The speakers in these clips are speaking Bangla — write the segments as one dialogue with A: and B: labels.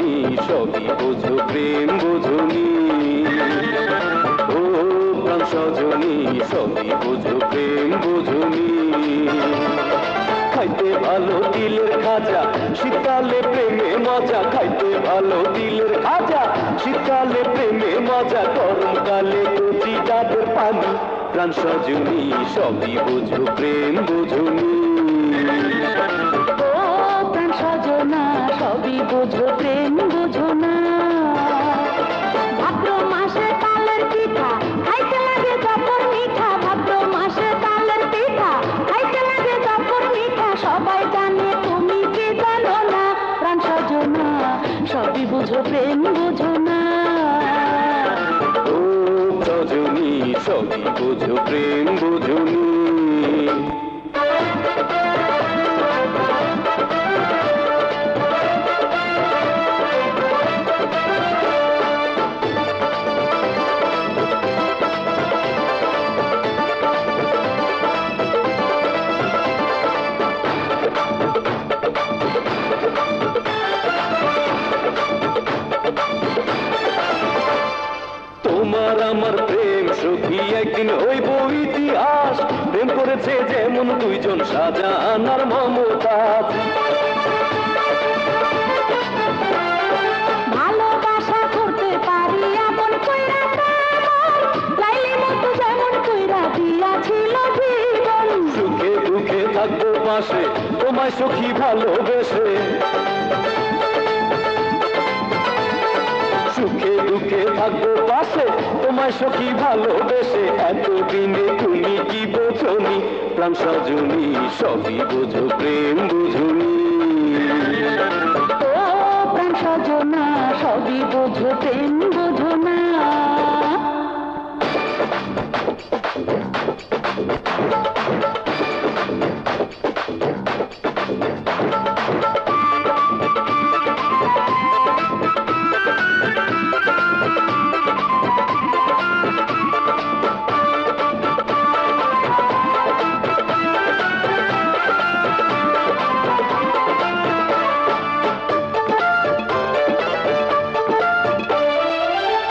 A: সজনী সবই বোঝো প্রেম বোঝনি। ও প্রাণ সজনী সবই বোঝো প্রেম বোঝনি। খাইতে ভালো দিলের খাজা, শীতকালে প্রেমে মজা। খাইতে ভালো দিলের খাজা, শীতকালে প্রেমে মজা। গরমকালে কচি ডাবের পানি। প্রাণ সজনী সবই বোঝো প্রেম বোঝনি।
B: ও প্রাণ সজনা সবই বোঝো প্রেম বোঝো না। ভাদ্র মাসে তালের পিঠা খাইতে লাগে জপর মিঠা। ভাদ্র মাসে তালের পিঠা খাইতে লাগে জপর মিঠা। সবাই জানে তুমি কি জানো না। প্রাণ সজনা সবই বোঝো প্রেম বোঝো না।
A: ও সজনী সবই বোঝো প্রেম বোঝনি। তোমার আমার প্রেম সখী একদিন হইব ইতিহাস। প্রেম করেছে যেমন দুইজন শাহজাহান আর মমতাজ।
B: ভালোবাসা করতে পারি এমন কইরা লাইলি মতো যেমন কইরা দিয়াছিল জীবন।
A: সুখে দুঃখে থাকবো পাশে তোমায় সখী ভালোবেসে। সুখে দুঃখে থাকবো পাশে তোমায় সখী ভালোবেসে। এতদিনে তুমি কি বোঝনি। প্রাণ সজনী সবই বোঝো প্রেম বোঝনি।
B: ও প্রাণ সজনা সবই বোঝো প্রেম বোঝো না।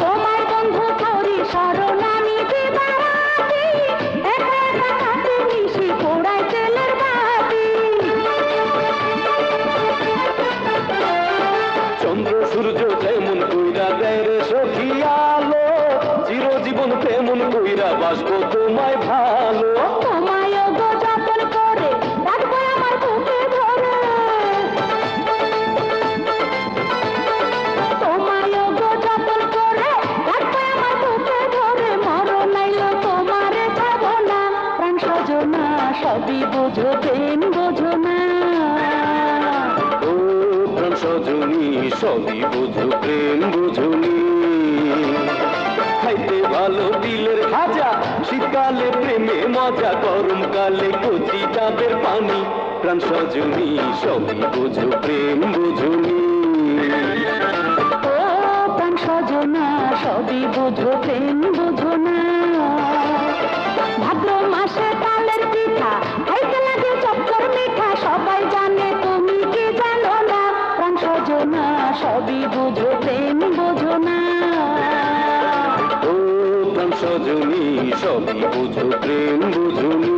B: তোমার বন্ধু তোরি শরণ আমি দিবারাতি। একা একা হাতে নিশি পোড়াই তেলের বাতি।
A: চন্দ্র সূর্য যেমন কইরা দেয় রে সখী আলো। চিরজীবন তেমন কইরা বাসবো তোমায় ভালো।
B: তোমায় গো যতন করে রাখবো আমার বুকে ধরে। তোমায় গো যতন করে রাখবো আমার বুকে ধরে। মরণ আইলো তোমারে ছাড়বো না। প্রাণ সজনা সবই বোঝো প্রেম বোঝো না।
A: ও প্রাণ সজনী সবই বোঝো প্রেম বোঝনি। খাইতে ভালো দিলের খাজা, শীতকালে প্রেমে মজা। গরমকালে কচি ডাবের পানি। প্রাণ সজনী সবই বোঝো প্রেম বোঝনি।
B: ও প্রাণ সজনা সবই বোঝো প্রেম বোঝো না। ভাদ্র মাসে তালের পিঠা খাইতে লাগে চক্কর মিঠা। সবাই জানে তুমি কি জানো না। প্রাণ সজনা সবই বোঝো প্রেম বোঝো না।
A: ও প্রাণ সজনী সবই বোঝো প্রেম বোঝনি।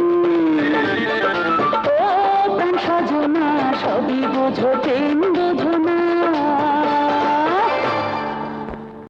B: ও প্রাণ সজনা সবই বোঝো প্রেম বোঝো না।